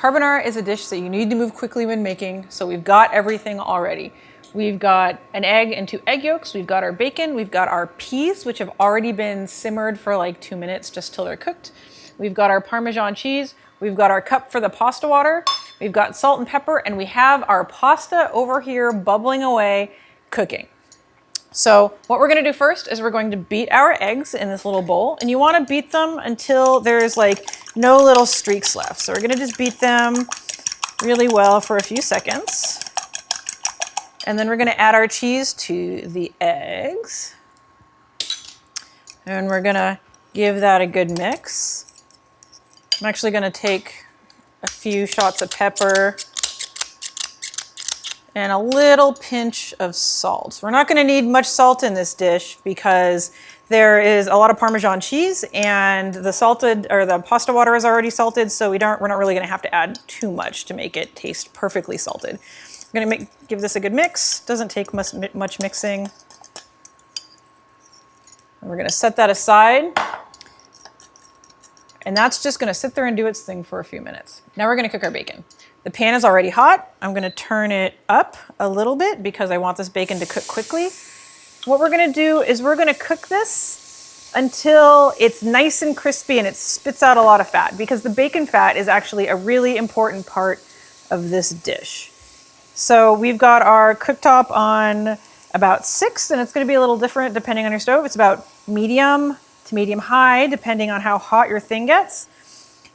Carbonara is a dish that you need to move quickly when making, so we've got everything already. We've got an egg and 2 egg yolks, we've got our bacon, we've got our peas, which have already been simmered for like 2 minutes just till they're cooked. We've got our Parmesan cheese, we've got our cup for the pasta water, we've got salt and pepper, and we have our pasta over here bubbling away, cooking. So what we're gonna do first is we're going to beat our eggs in this little bowl, and you wanna beat them until there's like no little streaks left. So we're gonna just beat them really well for a few seconds. And then we're gonna add our cheese to the eggs. And we're gonna give that a good mix. I'm actually gonna take a few shots of pepper and a little pinch of salt. We're not gonna need much salt in this dish because there is a lot of Parmesan cheese and the salted, or the pasta water is already salted, so we're not really gonna have to add too much to make it taste perfectly salted. I'm gonna give this a good mix. Doesn't take much mixing. And we're gonna set that aside. And that's just gonna sit there and do its thing for a few minutes. Now we're gonna cook our bacon. The pan is already hot. I'm gonna turn it up a little bit because I want this bacon to cook quickly. What we're gonna do is we're gonna cook this until it's nice and crispy and it spits out a lot of fat, because the bacon fat is actually a really important part of this dish. So we've got our cooktop on about 6, and it's gonna be a little different depending on your stove. It's about medium to medium high, depending on how hot your thing gets.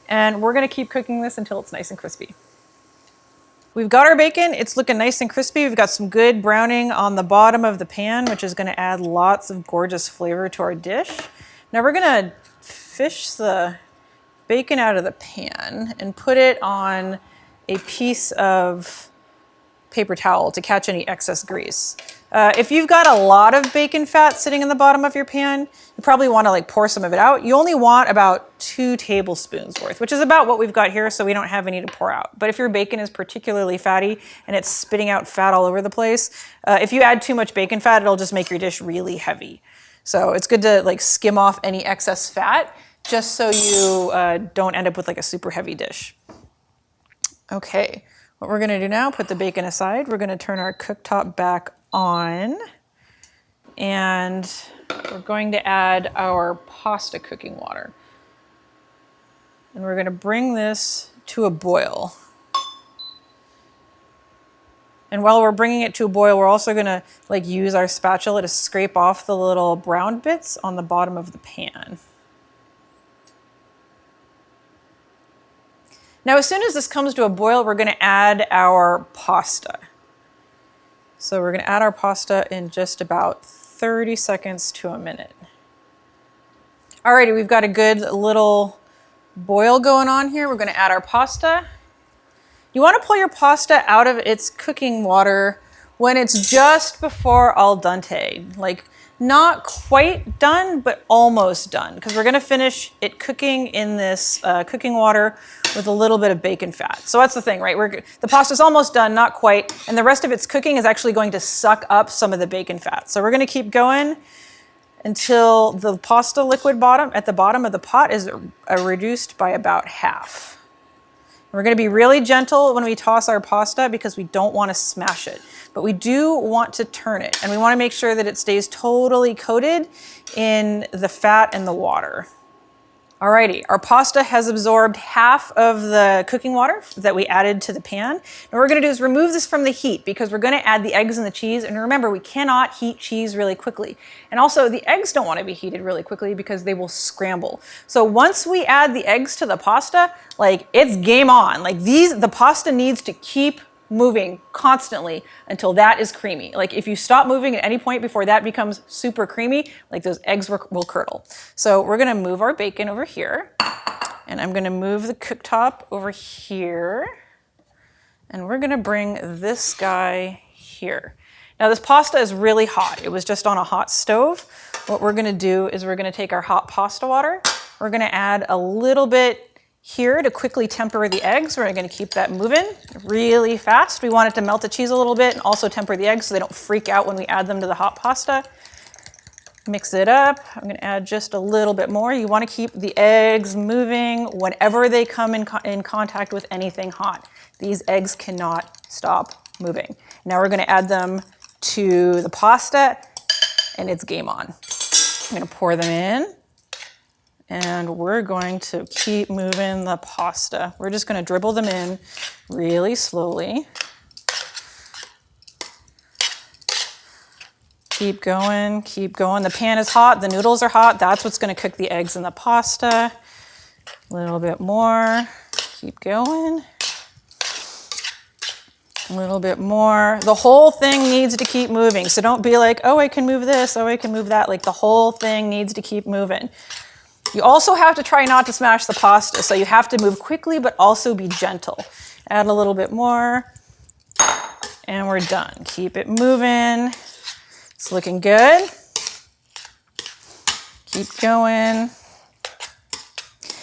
And we're gonna keep cooking this until it's nice and crispy. We've got our bacon, it's looking nice and crispy. We've got some good browning on the bottom of the pan, which is gonna add lots of gorgeous flavor to our dish. Now we're gonna fish the bacon out of the pan and put it on a piece of paper towel to catch any excess grease. If you've got a lot of bacon fat sitting in the bottom of your pan, you probably want to like pour some of it out. You only want about 2 tablespoons worth, which is about what we've got here, so we don't have any to pour out. But if your bacon is particularly fatty and it's spitting out fat all over the place, if you add too much bacon fat, it'll just make your dish really heavy. So it's good to like skim off any excess fat just so you don't end up with like a super heavy dish. Okay. What we're gonna do now, put the bacon aside. We're gonna turn our cooktop back on, and we're going to add our pasta cooking water. And we're gonna bring this to a boil. And while we're bringing it to a boil, we're also gonna like use our spatula to scrape off the little brown bits on the bottom of the pan. Now, as soon as this comes to a boil, we're gonna add our pasta. So we're gonna add our pasta in just about 30 seconds to a minute. Alrighty, we've got a good little boil going on here. We're gonna add our pasta. You wanna pull your pasta out of its cooking water when it's just before al dente. Like, not quite done, but almost done, because we're gonna finish it cooking in this cooking water with a little bit of bacon fat. So that's the thing, right? The pasta's almost done, not quite, and the rest of its cooking is actually going to suck up some of the bacon fat. So we're gonna keep going until the pasta liquid at the bottom of the pot is reduced by about half. We're gonna be really gentle when we toss our pasta because we don't wanna smash it, but we do want to turn it, and we wanna make sure that it stays totally coated in the fat and the water. Alrighty, our pasta has absorbed half of the cooking water that we added to the pan. And what we're gonna do is remove this from the heat because we're gonna add the eggs and the cheese. And remember, we cannot heat cheese really quickly. And also the eggs don't wanna be heated really quickly because they will scramble. So once we add the eggs to the pasta, like it's game on. Like the pasta needs to keep moving constantly until that is creamy. Like if you stop moving at any point before that becomes super creamy, like those eggs will curdle. So we're gonna move our bacon over here, and I'm gonna move the cooktop over here, and we're gonna bring this guy here. Now this pasta is really hot. It was just on a hot stove. What we're gonna do is we're gonna take our hot pasta water, we're gonna add a little bit here to quickly temper the eggs. We're gonna keep that moving really fast. We want it to melt the cheese a little bit and also temper the eggs so they don't freak out when we add them to the hot pasta. Mix it up. I'm gonna add just a little bit more. You wanna keep the eggs moving whenever they come in contact with anything hot. These eggs cannot stop moving. Now we're gonna add them to the pasta and it's game on. I'm gonna pour them in and we're going to keep moving the pasta. We're just gonna dribble them in really slowly. Keep going, keep going. The pan is hot, the noodles are hot. That's what's gonna cook the eggs and the pasta. A little bit more, keep going. A little bit more. The whole thing needs to keep moving. So don't be like, oh, I can move this, oh, I can move that. Like the whole thing needs to keep moving. You also have to try not to smash the pasta. So you have to move quickly, but also be gentle. Add a little bit more and we're done. Keep it moving. It's looking good. Keep going.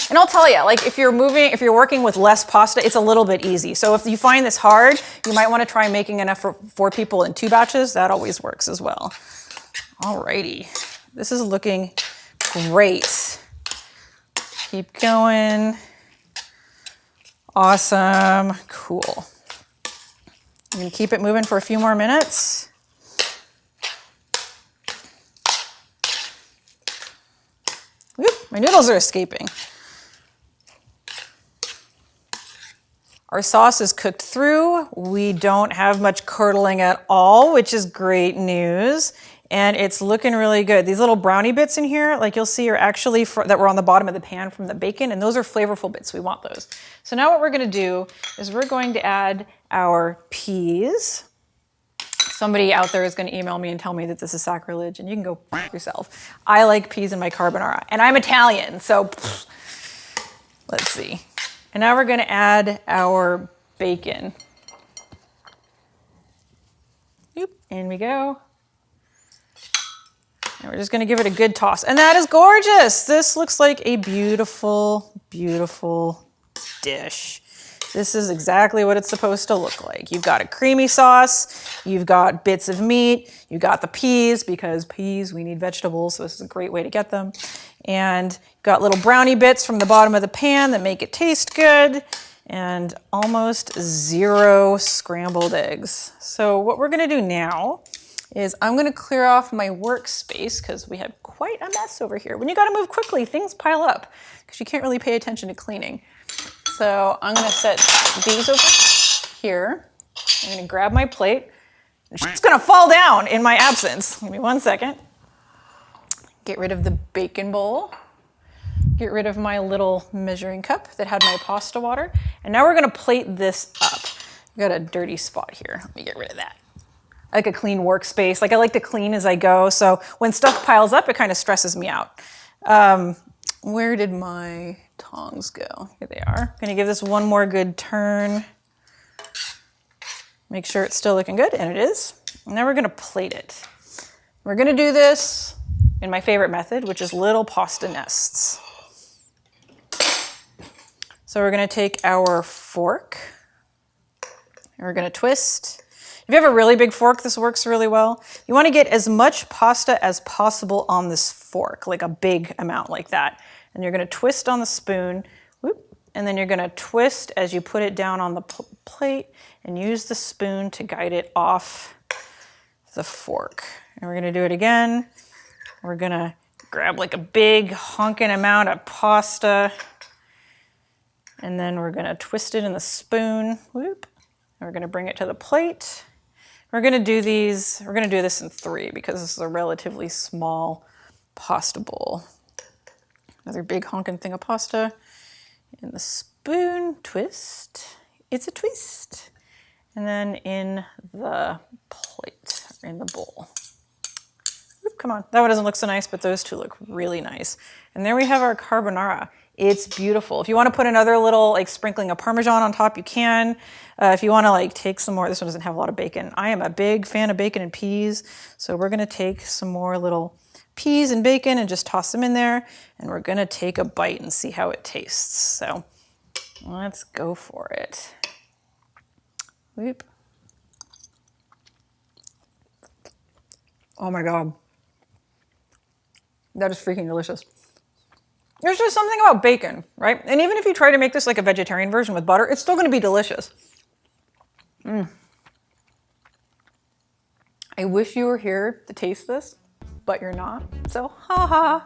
And I'll tell you, like if you're working with less pasta, it's a little bit easy. So if you find this hard, you might want to try making enough for 4 people in 2 batches. That always works as well. Alrighty, this is looking great. Keep going. Awesome, cool. I'm gonna keep it moving for a few more minutes. Whoop, my noodles are escaping. Our sauce is cooked through. We don't have much curdling at all, which is great news. And it's looking really good. These little brownie bits in here, like you'll see, are actually that were on the bottom of the pan from the bacon, and those are flavorful bits. We want those. So now what we're gonna do is we're going to add our peas. Somebody out there is gonna email me and tell me that this is sacrilege, and you can go f yourself. I like peas in my carbonara, and I'm Italian, so let's see. And now we're gonna add our bacon. Oop, in we go. And we're just gonna give it a good toss. And that is gorgeous. This looks like a beautiful, beautiful dish. This is exactly what it's supposed to look like. You've got a creamy sauce, you've got bits of meat, you've got the peas, because peas, we need vegetables, so this is a great way to get them. And you've got little brownie bits from the bottom of the pan that make it taste good, and almost 0 scrambled eggs. So what we're gonna do now is I'm gonna clear off my workspace because we have quite a mess over here. When you gotta move quickly, things pile up because you can't really pay attention to cleaning. So I'm gonna set these over here. I'm gonna grab my plate. It's gonna fall down in my absence. Give me 1 second. Get rid of the bacon bowl. Get rid of my little measuring cup that had my pasta water. And now we're gonna plate this up. I've got a dirty spot here. Let me get rid of that. I like a clean workspace. Like I like to clean as I go. So when stuff piles up, it kind of stresses me out. Where did my tongs go? Here they are. I'm gonna give this one more good turn. Make sure it's still looking good, and it is. And now we're gonna plate it. We're gonna do this in my favorite method, which is little pasta nests. So we're gonna take our fork, and we're gonna twist. If you have a really big fork, this works really well. You wanna get as much pasta as possible on this fork, like a big amount like that. And you're gonna twist on the spoon, whoop, and then you're gonna twist as you put it down on the plate and use the spoon to guide it off the fork. And we're gonna do it again. We're gonna grab like a big honking amount of pasta, and then we're gonna twist it in the spoon, whoop. And we're gonna bring it to the plate. We're gonna do this in 3 because this is a relatively small pasta bowl. Another big honking thing of pasta in the spoon, twist. It's a twist. And then in the plate, or in the bowl. Oop, come on, that one doesn't look so nice, but those two look really nice. And there we have our carbonara. It's beautiful. If you want to put another little like sprinkling of Parmesan on top, you can. If you want to like take some more, this one doesn't have a lot of bacon. I am a big fan of bacon and peas. So we're gonna take some more little peas and bacon and just toss them in there. And we're gonna take a bite and see how it tastes. So let's go for it. Whoop. Oh my God. That is freaking delicious. There's just something about bacon, right? And even if you try to make this like a vegetarian version with butter, it's still going to be delicious. I wish you were here to taste this, but you're not. So, haha.